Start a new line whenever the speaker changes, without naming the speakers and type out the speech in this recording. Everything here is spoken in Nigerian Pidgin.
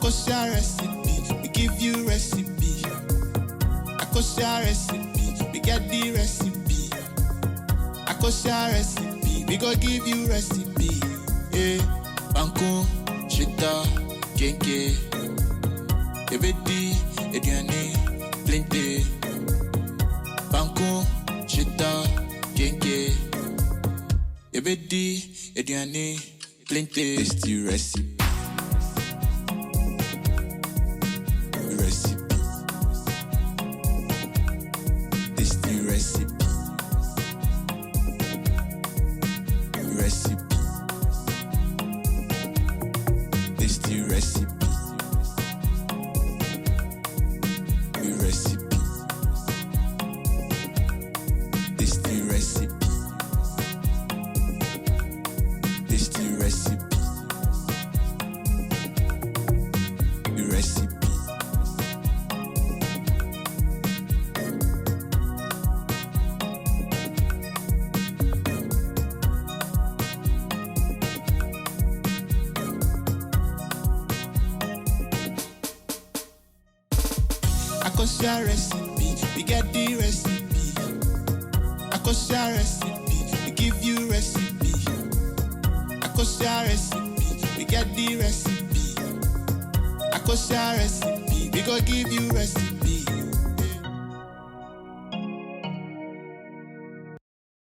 Akosha recipe, we give you recipe. Akosha recipe, we get the recipe. Akosha recipe, we go give you recipe. Eh, banku, shita, kenke, ebedi, ediane, plenty. Banku, shita, kenke, ebedi, ediane, plenty. Tasty recipe. Recipe. Tasty recipe. Recipe. Tasty recipe. Recipe. Tasty recipe. Tasty recipe. Recipe. Akosha recipe, we get the recipe. Akosha recipe, we give you recipe. Akosha recipe, we get the recipe. Akosha recipe, we go give you recipe.